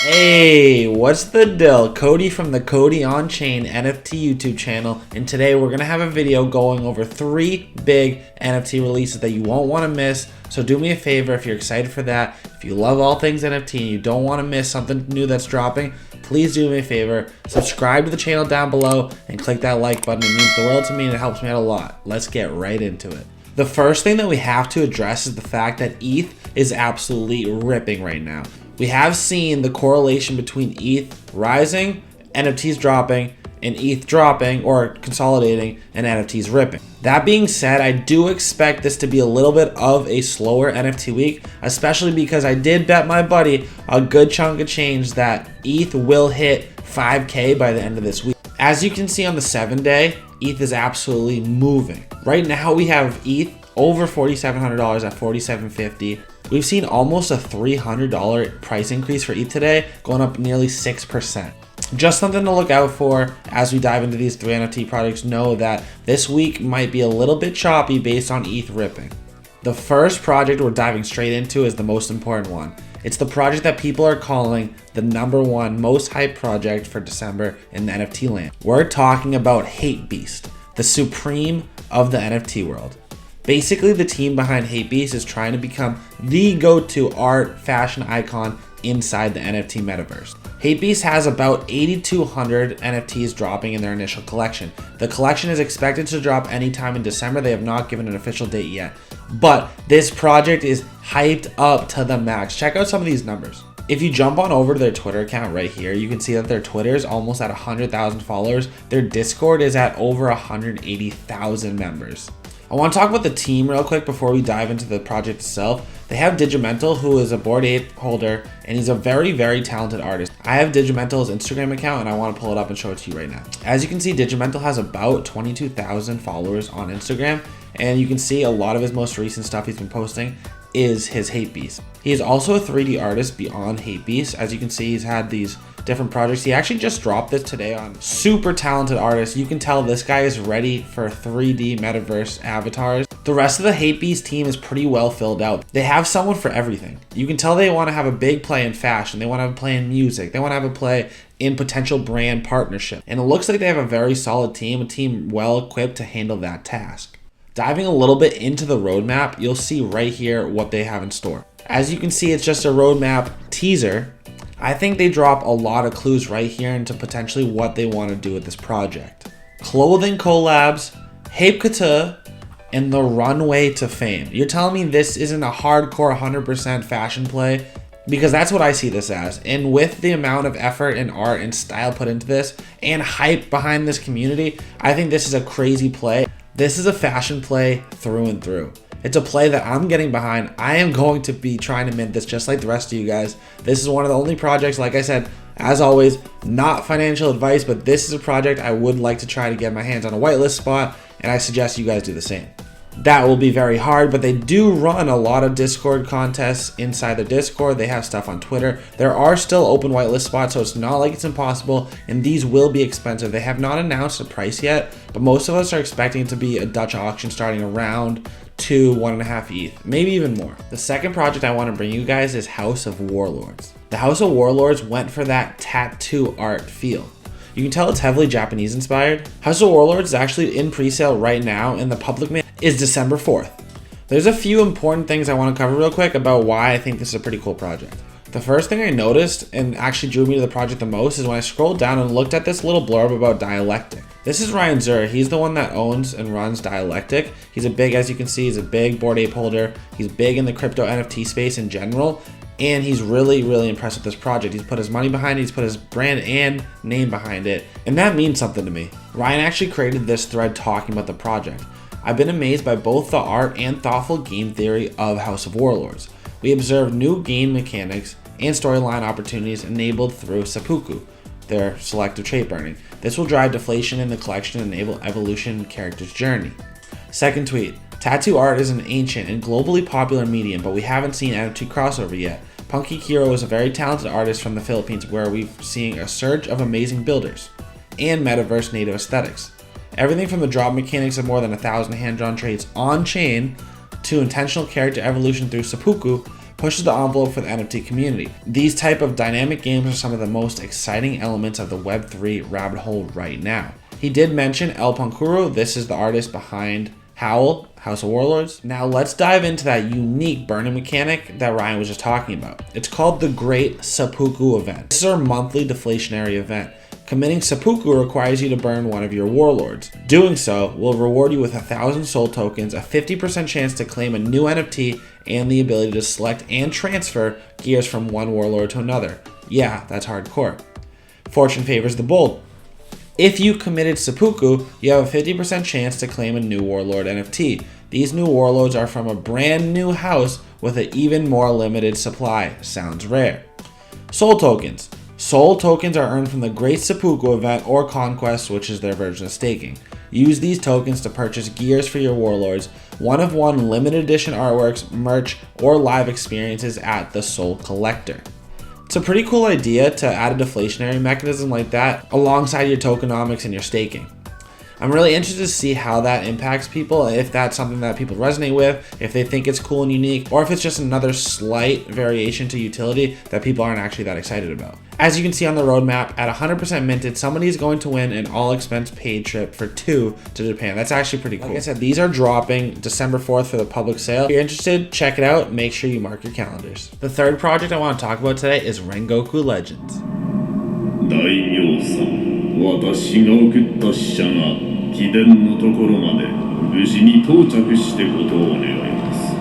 Hey, what's the deal? Cody from the Cody On Chain NFT YouTube channel, and today we're gonna have a video going over 3 big NFT releases that you won't want to miss. So do me a favor if you're excited for that. If you love all things NFT and you don't want to miss something new that's dropping, please do me a favor, subscribe to the channel down below and click that like button. It means the world to me and it helps me out a lot. Let's get right into it. The first thing that we have to address is the fact that ETH is absolutely ripping right now. We have seen the correlation between ETH rising, NFTs dropping, and ETH dropping or consolidating, and NFTs ripping. That being said, I do expect this to be a little bit of a slower NFT week, especially because I did bet my buddy a good chunk of change that ETH will hit 5K by the end of this week. As you can see on the 7-day, ETH is absolutely moving. Right now we have ETH over $4,700 at $4,750. We've seen almost a $300 price increase for ETH today, going up nearly 6%. Just something to look out for as we dive into these 3 NFT projects. Know that this week might be a little bit choppy based on ETH ripping. The first project we're diving straight into is the most important one. It's the project that people are calling the #1 most hyped project for December in the NFT land. We're talking about Hape Beast, the supreme of the NFT world. Basically, the team behind Hape Beast is trying to become the go-to art fashion icon inside the NFT metaverse. Hape Beast has about 8,200 NFTs dropping in their initial collection. The collection is expected to drop anytime in December. They have not given an official date yet, but this project is hyped up to the max. Check out some of these numbers. If you jump on over to their Twitter account right here, you can see that their Twitter is almost at 100,000 followers. Their Discord is at over 180,000 members. I want to talk about the team real quick before we dive into the project itself. They have Digimental, who is a Bored Ape holder, and he's a very, very talented artist. I have Digimental's Instagram account, and I want to pull it up and show it to you right now. As you can see, Digimental has about 22,000 followers on Instagram, and you can see a lot of his most recent stuff he's been posting is his Hape Beast. He is also a 3D artist beyond Hape Beast. As you can see, he's had these different projects. He actually just dropped this today on super talented artist. You can tell this guy is ready for 3D metaverse avatars. The rest of the Hape Beast team is pretty well filled out. They have someone for everything. You can tell they want to have a big play in fashion. They want to have a play in music. They want to have a play in potential brand partnership. And it looks like they have a very solid team, a team well equipped to handle that task. Diving a little bit into the roadmap, you'll see right here what they have in store. As you can see, it's just a roadmap teaser. I think they drop a lot of clues right here into potentially what they want to do with this project. Clothing collabs, Hape Couture, and the runway to fame. You're telling me this isn't a hardcore 100% fashion play? Because that's what I see this as. And with the amount of effort and art and style put into this and hype behind this community, I think this is a crazy play. This is a fashion play through and through. It's a play that I'm getting behind. I am going to be trying to mint this just like the rest of you guys. This is one of the only projects, like I said, as always, not financial advice, but this is a project I would like to try to get my hands on a whitelist spot, and I suggest you guys do the same. That will be very hard, but they do run a lot of Discord contests inside their Discord. They have stuff on Twitter. There are still open whitelist spots, so it's not like it's impossible, and these will be expensive. They have not announced a price yet, but most of us are expecting it to be a Dutch auction starting around 1.5 ETH, maybe even more. The second project I want to bring you guys is House of Warlords. The House of Warlords went for that tattoo art feel. You can tell it's heavily Japanese inspired. House of Warlords is actually in pre-sale right now, and the public mail is December 4th. There's a few important things I want to cover real quick about why I think this is a pretty cool project. The first thing I noticed and actually drew me to the project the most is when I scrolled down and looked at this little blurb about Dialectic. This is Ryan Zur. He's the one that owns and runs Dialectic. He's a big, as you can see, he's a big Bored Ape holder. He's big in the crypto NFT space in general. And he's really, really impressed with this project. He's put his money behind it, he's put his brand and name behind it, and that means something to me. Ryan actually created this thread talking about the project. I've been amazed by both the art and thoughtful game theory of House of Warlords. We observed new game mechanics and storyline opportunities enabled through seppuku, their selective trait burning. This will drive deflation in the collection and enable evolution in character's journey. Second tweet. Tattoo art is an ancient and globally popular medium, but we haven't seen NFT crossover yet. Punky Kiro is a very talented artist from the Philippines where we've seen a surge of amazing builders and metaverse native aesthetics. Everything from the drop mechanics of more than 1,000 hand-drawn traits on-chain to intentional character evolution through seppuku pushes the envelope for the NFT community. These type of dynamic games are some of the most exciting elements of the Web3 rabbit hole right now. He did mention El Pancuro. This is the artist behind Howl, House of Warlords. Now let's dive into that unique burning mechanic that Ryan was just talking about. It's called the Great Seppuku event. This is our monthly deflationary event. Committing seppuku requires you to burn one of your warlords. Doing so will reward you with 1,000 soul tokens, a 50% chance to claim a new NFT, and the ability to select and transfer gears from one warlord to another. Yeah, that's hardcore. Fortune favors the bold. If you committed seppuku, you have a 50% chance to claim a new warlord NFT. These new warlords are from a brand new house with an even more limited supply. Sounds rare. Soul tokens. Soul tokens are earned from the Great Seppuku event or Conquest, which is their version of staking. Use these tokens to purchase gears for your warlords, one-of-one limited edition artworks, merch, or live experiences at the Soul Collector. It's a pretty cool idea to add a deflationary mechanism like that alongside your tokenomics and your staking. I'm really interested to see how that impacts people, if that's something that people resonate with, if they think it's cool and unique, or if it's just another slight variation to utility that people aren't actually that excited about. As you can see on the roadmap, at 100% minted, somebody is going to win an all-expense paid trip for 2 to Japan. That's actually pretty cool. Like I said, these are dropping December 4th for the public sale. If you're interested, check it out. Make sure you mark your calendars. The third project I want to talk about today is Ringoku Legends. 私が送った使者が貴殿のところまで無事に到着してことを願います。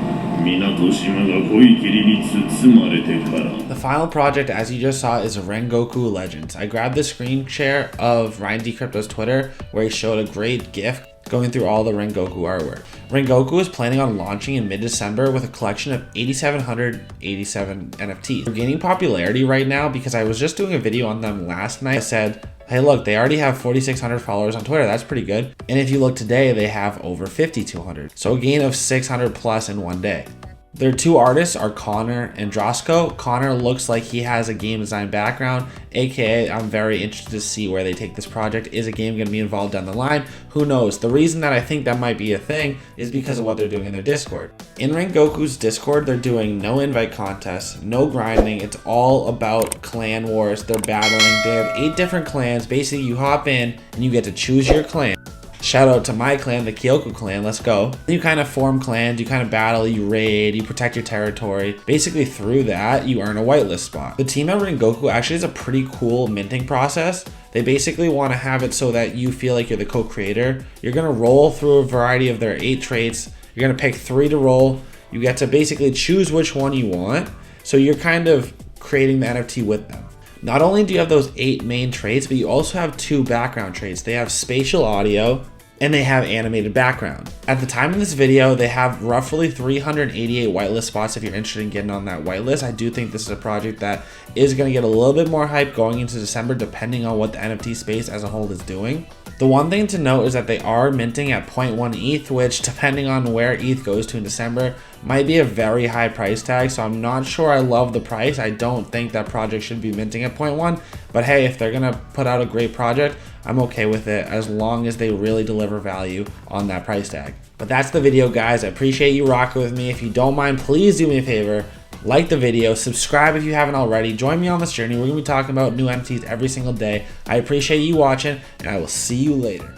港島が恋霧に包まれてから。 The final project, as you just saw, is Ringoku Legends. I grabbed the screen share of Ryan D. Crypto's Twitter where he showed a great GIF going through all the Rengoku artwork. Rengoku is planning on launching in mid-December with a collection of 8,787 NFTs. They're gaining popularity right now because I was just doing a video on them last night. I said, hey look, they already have 4,600 followers on Twitter. That's pretty good. And if you look today, they have over 5,200. So a gain of 600 plus in one day. Their two artists are Connor and Drosko. Connor looks like he has a game design background, aka I'm very interested to see where they take this project. Is a game going to be involved down the line? Who knows? The reason that I think that might be a thing is because of what they're doing in their Discord. In Rengoku's Discord, they're doing no invite contests, no grinding. It's all about clan wars. They're battling. They have 8 different clans. Basically, you hop in and you get to choose your clan. Shout out to my clan, the Kyoko clan, let's go. You kind of form clans, you kind of battle, you raid, you protect your territory. Basically through that, you earn a whitelist spot. The team at Rengoku actually has a pretty cool minting process. They basically want to have it so that you feel like you're the co-creator. You're going to roll through a variety of their 8 traits. You're going to pick 3 to roll. You get to basically choose which one you want. So you're kind of creating the NFT with them. Not only do you have those 8 main traits, but you also have 2 background traits. They have spatial audio and they have animated background. At the time of this video, they have roughly 388 whitelist spots if you're interested in getting on that whitelist. I do think this is a project that is going to get a little bit more hype going into December depending on what the NFT space as a whole is doing. The one thing to note is that they are minting at 0.1 ETH, which depending on where ETH goes to in December, might be a very high price tag. So I'm not sure I love the price. I don't think that project should be minting at 0.1, but hey, if they're gonna put out a great project, I'm okay with it as long as they really deliver value on that price tag. But that's the video, guys. I appreciate you rocking with me. If you don't mind, please do me a favor. Like the video, subscribe if you haven't already. Join me on this journey. We're going to be talking about new NFTs every single day. I appreciate you watching, and I will see you later.